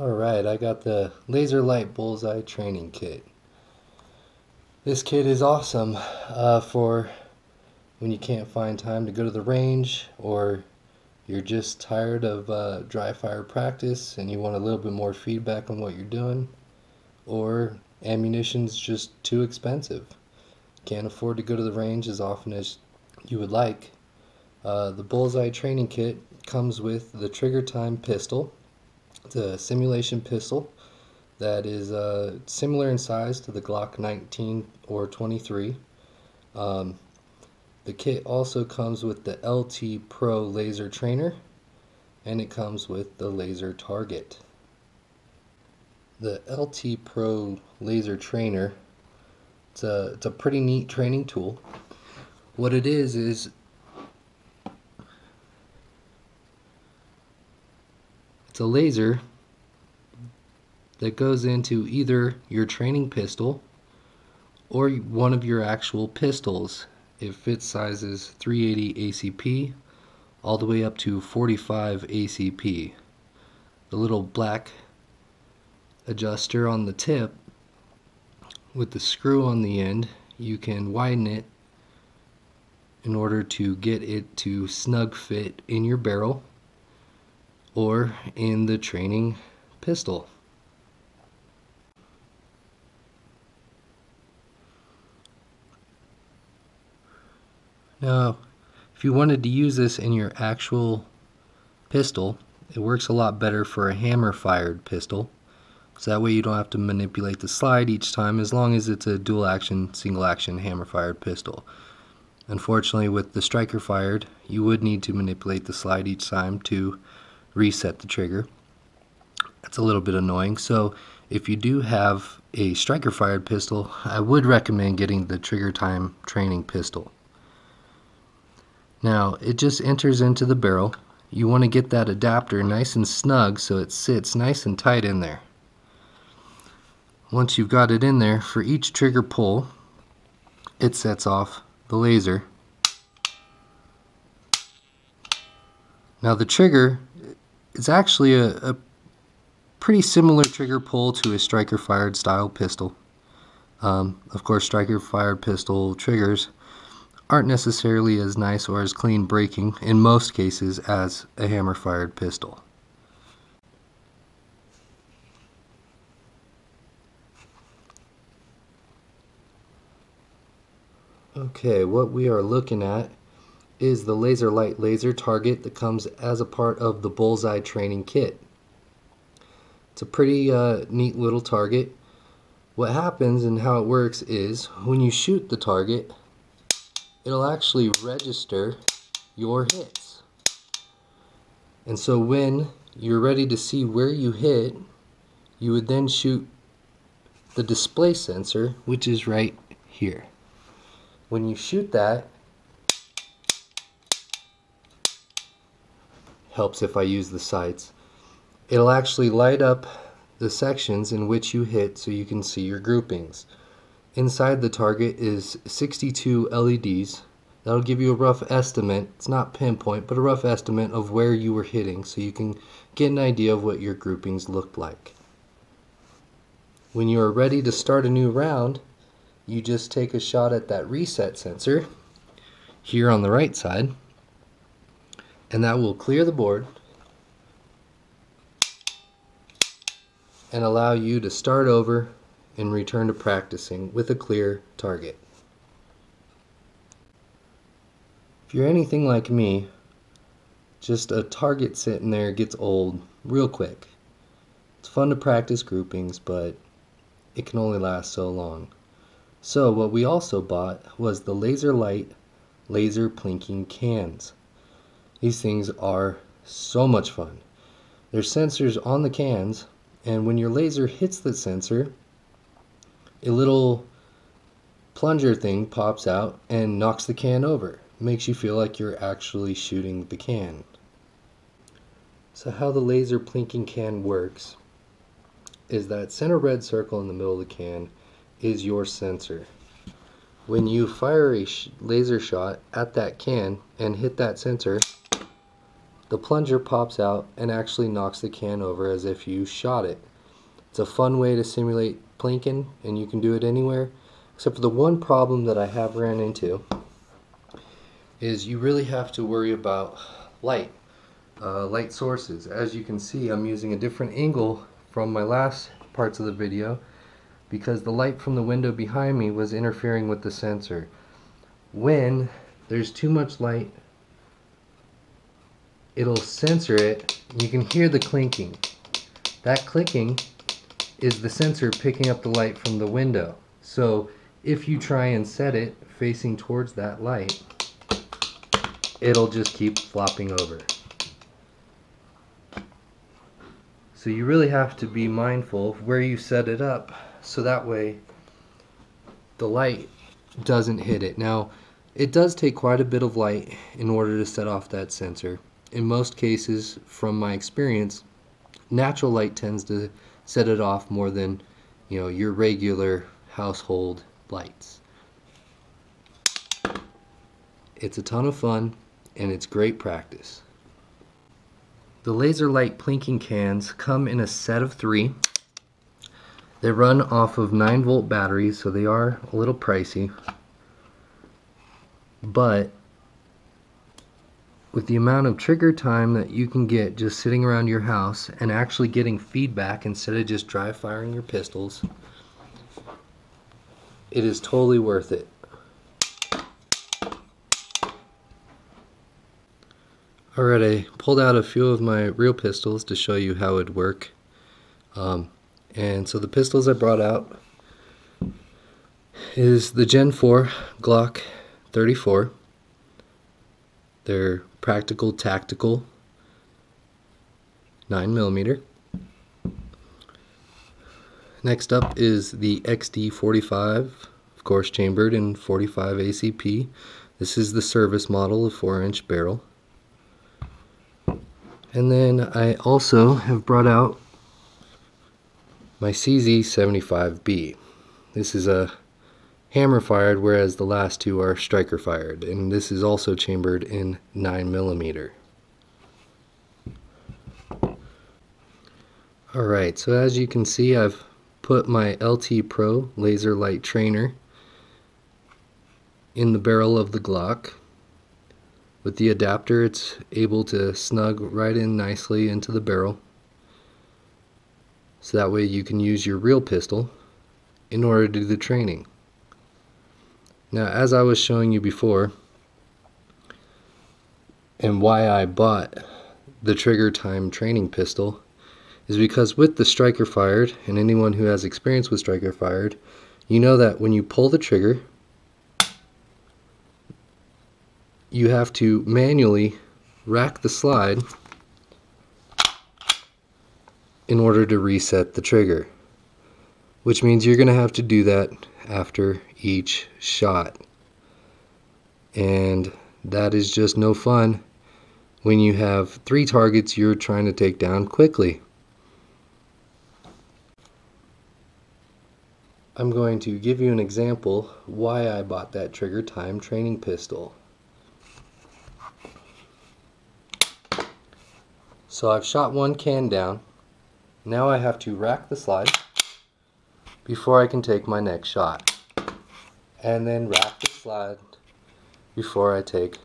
Alright, I got the laserlyte bullseye training kit. This kit is awesome for when you can't find time to go to the range, or you're just tired of dry fire practice and you want a little bit more feedback on what you're doing, or ammunition's just too expensive. Can't afford to go to the range as often as you would like. The bullseye training kit comes with the trigger time pistol. It's a simulation pistol that is similar in size to the Glock 19 or 23. The kit also comes with the LT Pro laser trainer, and it comes with the laser target. The LT Pro laser trainer, it's a pretty neat training tool. What it is it's a laser that goes into either your training pistol or one of your actual pistols. It fits sizes 380 ACP all the way up to 45 ACP. The little black adjuster on the tip with the screw on the end, you can widen it in order to get it to snug fit in your barrel or in the training pistol. Now, if you wanted to use this in your actual pistol, it works a lot better for a hammer-fired pistol. So that way you don't have to manipulate the slide each time, as long as it's a dual action, single action hammer-fired pistol. Unfortunately, with the striker fired, you would need to manipulate the slide each time to reset the trigger. That's a little bit annoying. So if you do have a striker fired pistol, I would recommend getting the trigger time training pistol. Now it just enters into the barrel. You want to get that adapter nice and snug so it sits nice and tight in there. Once you've got it in there, for each trigger pull, it sets off the laser. Now the trigger is actually a pretty similar trigger pull to a striker fired style pistol. Of course, striker fired pistol triggers aren't necessarily as nice or as clean braking in most cases as a hammer fired pistol. Okay, what we are looking at is the laserlyte laser target that comes as a part of the bullseye training kit. It's a pretty neat little target. What happens and how it works is when you shoot the target, it'll actually register your hits. And so when you're ready to see where you hit, you would then shoot the display sensor, which is right here. When you shoot that, helps if I use the sights, it'll actually light up the sections in which you hit so you can see your groupings. Inside the target is 62 LEDs. That'll give you a rough estimate, it's not pinpoint, but a rough estimate of where you were hitting so you can get an idea of what your groupings looked like. When you are ready to start a new round, you just take a shot at that reset sensor here on the right side, and that will clear the board and allow you to start over and return to practicing with a clear target. If you're anything like me, just a target sitting there gets old real quick. It's fun to practice groupings, but it can only last so long. So what we also bought was the laserlyte laser plinking cans. These things are so much fun. There's sensors on the cans, and when your laser hits the sensor, a little plunger thing pops out and knocks the can over. Makes you feel like you're actually shooting the can. So how the laser plinking can works is that center red circle in the middle of the can is your sensor. When you fire a laser shot at that can and hit that sensor, the plunger pops out and actually knocks the can over as if you shot it. It's a fun way to simulate plinking, and you can do it anywhere, except for the one problem that I have ran into is you really have to worry about light sources. As you can see, I'm using a different angle from my last parts of the video because the light from the window behind me was interfering with the sensor. When there's too much light, it'll censor it. You can hear the clinking. That clicking is the sensor picking up the light from the window. So if you try and set it facing towards that light, it'll just keep flopping over. So you really have to be mindful of where you set it up so that way the light doesn't hit it. Now, it does take quite a bit of light in order to set off that sensor. In most cases, from my experience, natural light tends to set it off more than, you know, your regular household lights. It's a ton of fun and it's great practice. The laserlyte plinking cans come in a set of 3. They run off of 9-volt batteries, so they are a little pricey. But with the amount of trigger time that you can get just sitting around your house and actually getting feedback instead of just dry firing your pistols, it is totally worth it. Alright, I pulled out a few of my real pistols to show you how it would work. And so the pistols I brought out is the Gen 4 Glock 34. They're practical, tactical, 9mm. Next up is the XD45, of course chambered in 45 ACP. This is the service model, a 4-inch barrel. And then I also have brought out my CZ75B. This is a hammer fired, whereas the last two are striker fired, and this is also chambered in 9mm. Alright, so as you can see, I've put my LT Pro laserlyte trainer in the barrel of the Glock. With the adapter, it's able to snug right in nicely into the barrel, so that way you can use your real pistol in order to do the training. Now, as I was showing you before, and why I bought the trigger time training pistol, is because with the striker fired, and anyone who has experience with striker fired, you know that when you pull the trigger, you have to manually rack the slide in order to reset the trigger, which means you're going to have to do that after each shot, and that is just no fun when you have 3 targets you're trying to take down quickly. I'm going to give you an example why I bought that trigger time training pistol. So I've shot 1 can down. Now I have to rack the slide before I can take my next shot, and then rack the slide before I take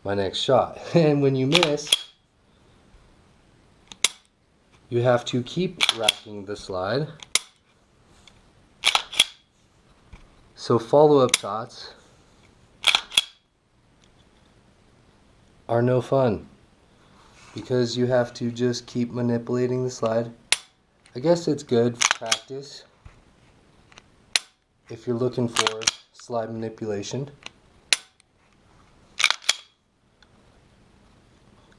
my next shot. And when you miss, you have to keep racking the slide. So follow-up shots are no fun, because you have to just keep manipulating the slide. I guess it's good for practice if you're looking for slide manipulation,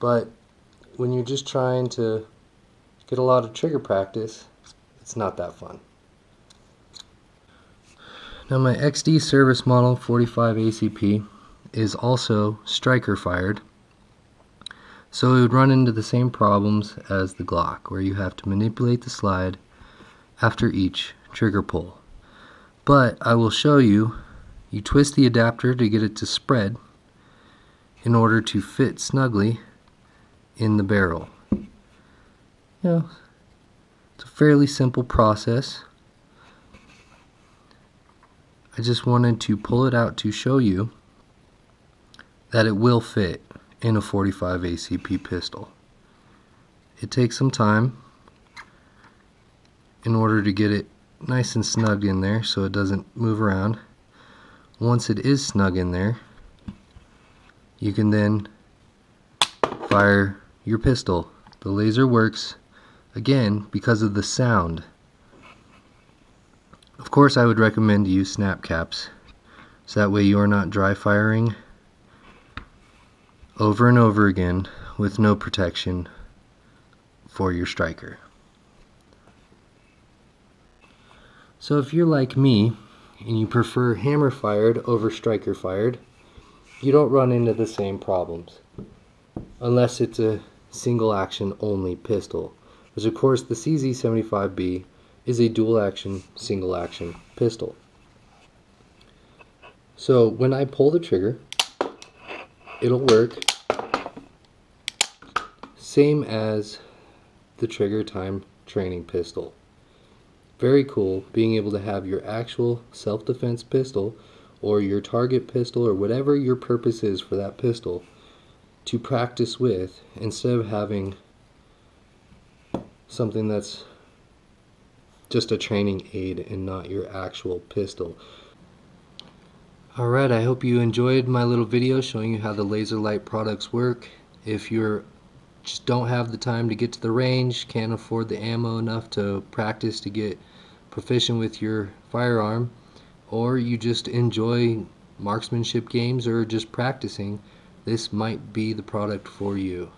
but when you're just trying to get a lot of trigger practice, it's not that fun. Now, my XD service model 45 ACP is also striker fired, so it would run into the same problems as the Glock, where you have to manipulate the slide after each trigger pull. But I will show you, you twist the adapter to get it to spread in order to fit snugly in the barrel. You know, it's a fairly simple process. I just wanted to pull it out to show you that it will fit in a 45 ACP pistol. It takes some time in order to get it nice and snug in there so it doesn't move around. Once it is snug in there, you can then fire your pistol. The laser works, again, because of the sound. Of course, I would recommend to use snap caps, so that way you are not dry firing over and over again with no protection for your striker. So if you're like me and you prefer hammer fired over striker fired, you don't run into the same problems unless it's a single action only pistol, which of course the CZ75B is a dual action single action pistol. So when I pull the trigger, it'll work same as the trigger time training pistol. Very cool being able to have your actual self-defense pistol or your target pistol or whatever your purpose is for that pistol to practice with, instead of having something that's just a training aid and not your actual pistol. Alright, I hope you enjoyed my little video showing you how the laserlyte products work. If you're just don't have the time to get to the range, can't afford the ammo enough to practice to get proficient with your firearm, or you just enjoy marksmanship games or just practicing, this might be the product for you.